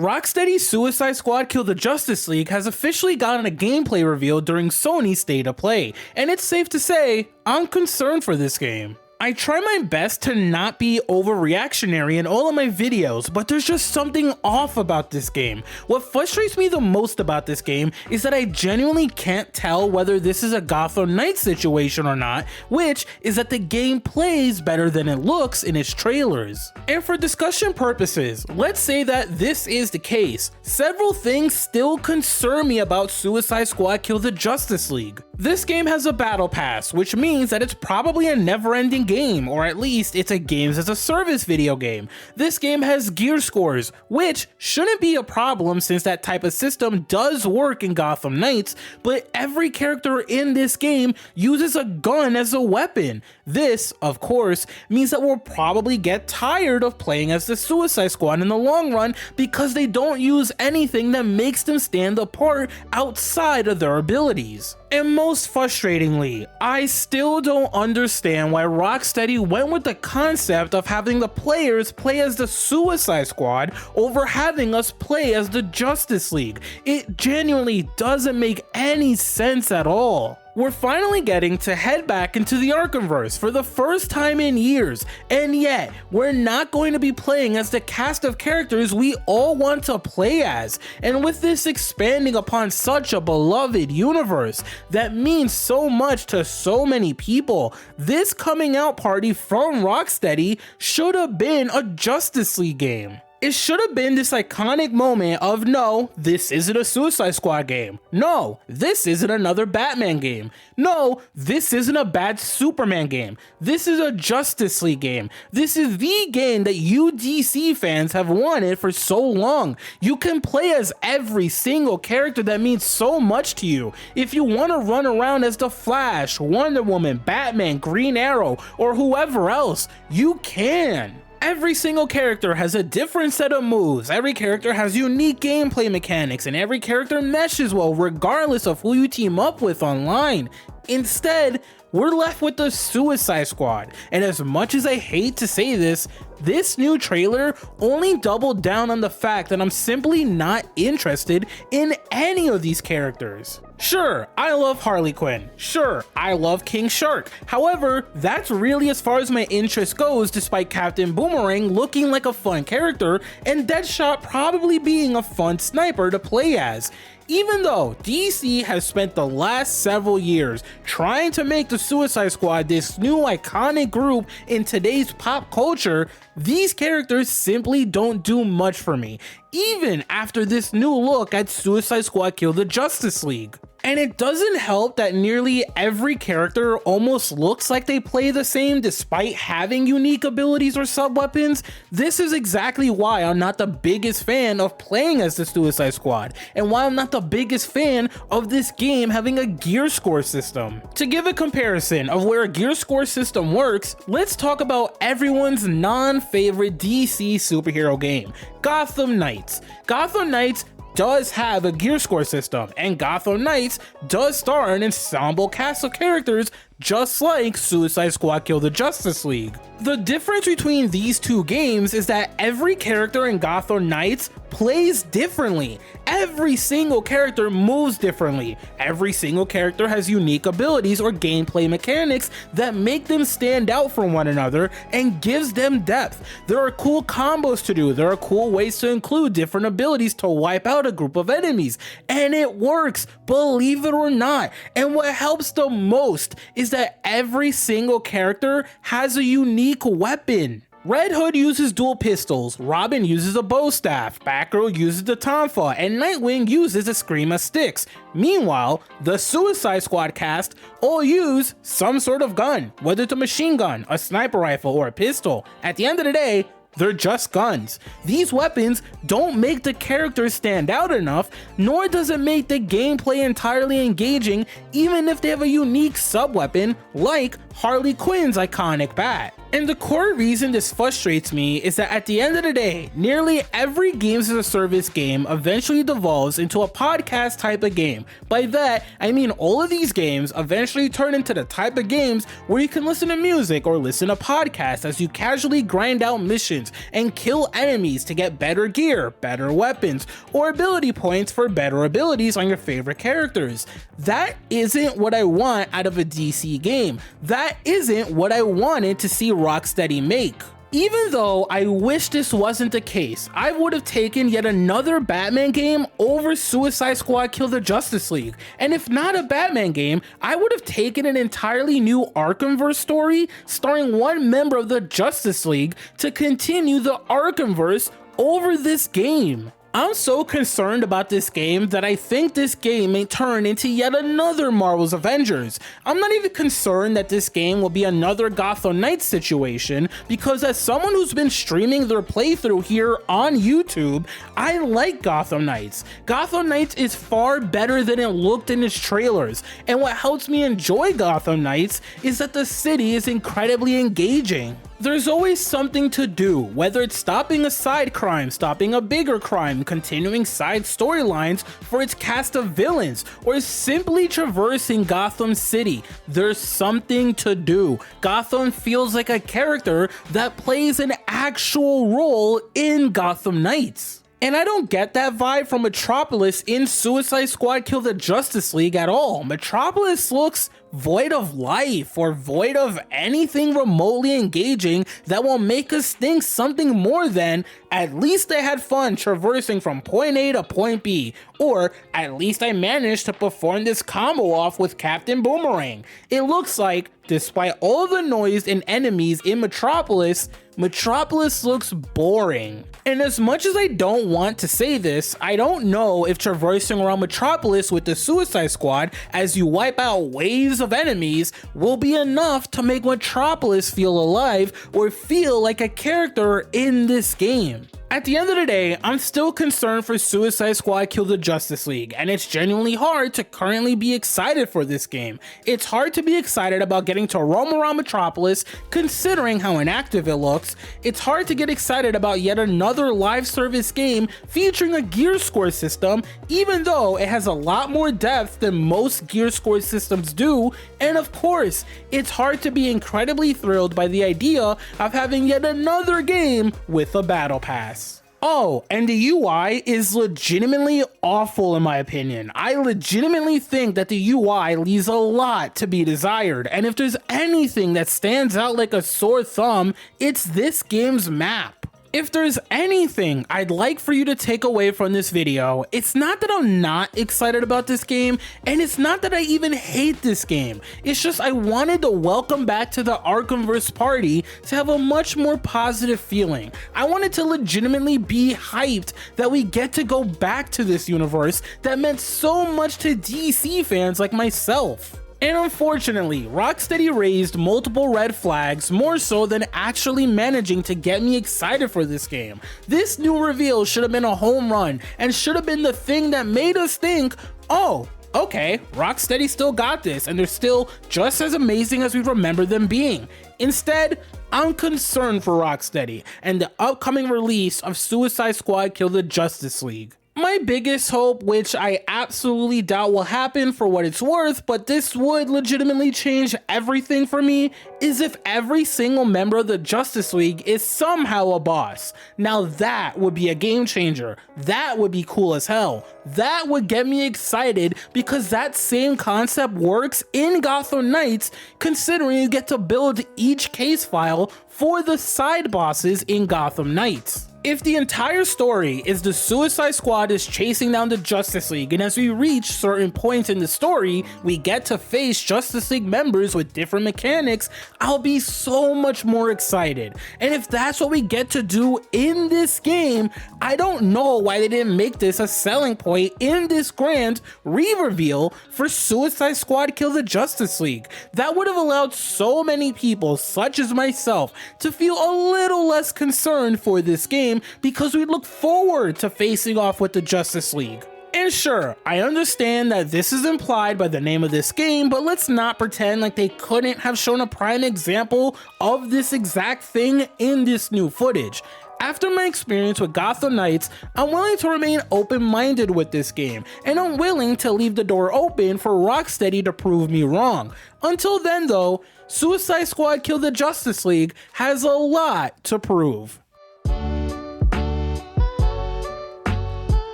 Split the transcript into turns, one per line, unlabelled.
Rocksteady's Suicide Squad Kill the Justice League has officially gotten a gameplay reveal during Sony's State of Play, and it's safe to say, I'm concerned for this game. I try my best to not be overreactionary in all of my videos, but there's just something off about this game. What frustrates me the most about this game is that I genuinely can't tell whether this is a Gotham Knights situation or not, which is that the game plays better than it looks in its trailers. And for discussion purposes, let's say that this is the case. Several things still concern me about Suicide Squad Kill the Justice League. This game has a battle pass, which means that it's probably a never-ending game, or at least it's a games as a service video game. This game has gear scores, which shouldn't be a problem since that type of system does work in Gotham Knights, but every character in this game uses a gun as a weapon. This, of course, means that we'll probably get tired of playing as the Suicide Squad in the long run because they don't use anything that makes them stand apart outside of their abilities. And most frustratingly, I still don't understand why Rocksteady went with the concept of having the players play as the Suicide Squad over having us play as the Justice League. It genuinely doesn't make any sense at all. We're finally getting to head back into the Arkhamverse for the first time in years, and yet we're not going to be playing as the cast of characters we all want to play as. And with this expanding upon such a beloved universe that means so much to so many people, this coming out party from Rocksteady should have been a Justice League game. It should have been this iconic moment of, no, this isn't a Suicide Squad game. No, this isn't another Batman game. No, this isn't a bad Superman game. This is a Justice League game. This is the game that you DC fans have wanted for so long. You can play as every single character that means so much to you. If you want to run around as the Flash, Wonder Woman, Batman, Green Arrow, or whoever else, you can. Every single character has a different set of moves, every character has unique gameplay mechanics, and every character meshes well regardless of who you team up with online. Instead, we're left with the Suicide Squad, and as much as I hate to say this, this new trailer only doubled down on the fact that I'm simply not interested in any of these characters. Sure, I love Harley Quinn. Sure, I love King Shark. However, that's really as far as my interest goes, despite Captain Boomerang looking like a fun character and Deadshot probably being a fun sniper to play as. Even though DC has spent the last several years trying to make the Suicide Squad this new iconic group in today's pop culture, these characters simply don't do much for me, even after this new look at Suicide Squad Kill the Justice League. And it doesn't help that nearly every character almost looks like they play the same despite having unique abilities or sub-weapons. This is exactly why I'm not the biggest fan of playing as the Suicide Squad, and why I'm not the biggest fan of this game having a gear score system. To give a comparison of where a gear score system works, let's talk about everyone's non-favorite DC superhero game, Gotham Knights. Gotham Knights does have a gear score system, and Gotham Knights does star an ensemble cast of characters just like Suicide Squad Kill the Justice League. The difference between these two games is that every character in Gotham Knights plays differently. Every single character moves differently. Every single character has unique abilities or gameplay mechanics that make them stand out from one another and gives them depth. There are cool combos to do. There are cool ways to include different abilities to wipe out a group of enemies. And it works, believe it or not. And what helps the most is that every single character has a unique weapon. Red Hood uses dual pistols, Robin uses a bow staff, Batgirl uses the tonfa, and Nightwing uses a scream of sticks. Meanwhile, the Suicide Squad cast all use some sort of gun, whether it's a machine gun, a sniper rifle, or a pistol. At the end of the day, they're just guns. These weapons don't make the characters stand out enough, nor does it make the gameplay entirely engaging, even if they have a unique sub-weapon like Harley Quinn's iconic bat. And the core reason this frustrates me is that at the end of the day, nearly every games as a service game eventually devolves into a podcast type of game. By that, I mean all of these games eventually turn into the type of games where you can listen to music or listen to podcasts as you casually grind out missions and kill enemies to get better gear, better weapons, or ability points for better abilities on your favorite characters. That isn't what I want out of a DC game. That isn't what I wanted to see Rocksteady make. Even though I wish this wasn't the case, I would have taken yet another Batman game over Suicide Squad Kill the Justice League. And if not a Batman game, I would have taken an entirely new Arkhamverse story starring one member of the Justice League to continue the Arkhamverse over this game. I'm so concerned about this game that I think this game may turn into yet another Marvel's Avengers. I'm not even concerned that this game will be another Gotham Knights situation, because as someone who's been streaming their playthrough here on YouTube, I like Gotham Knights. Gotham Knights is far better than it looked in its trailers, and what helps me enjoy Gotham Knights is that the city is incredibly engaging. There's always something to do, whether it's stopping a side crime, stopping a bigger crime, continuing side storylines for its cast of villains, or simply traversing Gotham City. There's something to do. Gotham feels like a character that plays an actual role in Gotham Knights. And I don't get that vibe from Metropolis in Suicide Squad Kill the Justice League at all. Metropolis looks void of life or void of anything remotely engaging that will make us think something more than at least I had fun traversing from point A to point B, or at least I managed to perform this combo off with Captain Boomerang. It looks like, despite all the noise and enemies in Metropolis looks boring. And as much as I don't want to say this, I don't know if traversing around Metropolis with the Suicide Squad as you wipe out waves of enemies will be enough to make Metropolis feel alive or feel like a character in this game. At the end of the day, I'm still concerned for Suicide Squad Kill the Justice League, and it's genuinely hard to currently be excited for this game. It's hard to be excited about getting to roam around Metropolis considering how inactive it looks. It's hard to get excited about yet another live service game featuring a gear score system, even though it has a lot more depth than most gear score systems do. And of course, it's hard to be incredibly thrilled by the idea of having yet another game with a battle pass. Oh, and the UI is legitimately awful in my opinion. I legitimately think that the UI leaves a lot to be desired, and if there's anything that stands out like a sore thumb, it's this game's map. If there's anything I'd like for you to take away from this video, it's not that I'm not excited about this game, and it's not that I even hate this game. It's just I wanted to welcome back to the Arkhamverse party to have a much more positive feeling. I wanted to legitimately be hyped that we get to go back to this universe that meant so much to DC fans like myself. And unfortunately, Rocksteady raised multiple red flags more so than actually managing to get me excited for this game. This new reveal should have been a home run and should have been the thing that made us think, oh, okay, Rocksteady still got this and they're still just as amazing as we remember them being. Instead, I'm concerned for Rocksteady and the upcoming release of Suicide Squad Kill the Justice League. My biggest hope, which I absolutely doubt will happen for what it's worth, but this would legitimately change everything for me, is if every single member of the Justice League is somehow a boss. Now that would be a game changer. That would be cool as hell. That would get me excited because that same concept works in Gotham Knights, considering you get to build each case file for the side bosses in Gotham Knights. If the entire story is the Suicide Squad is chasing down the Justice League, and as we reach certain points in the story, we get to face Justice League members with different mechanics, I'll be so much more excited. And if that's what we get to do in this game, I don't know why they didn't make this a selling point in this grand re-reveal for Suicide Squad Kill the Justice League. That would have allowed so many people, such as myself, to feel a little less concerned for this game, because we look forward to facing off with the Justice League. And is sure, I understand that this is implied by the name of this game, but let's not pretend like they couldn't have shown a prime example of this exact thing in this new footage. After my experience with Gotham Knights, I'm willing to remain open-minded with this game, and I'm willing to leave the door open for Rocksteady to prove me wrong. Until then though, Suicide Squad Kill the Justice League has a lot to prove.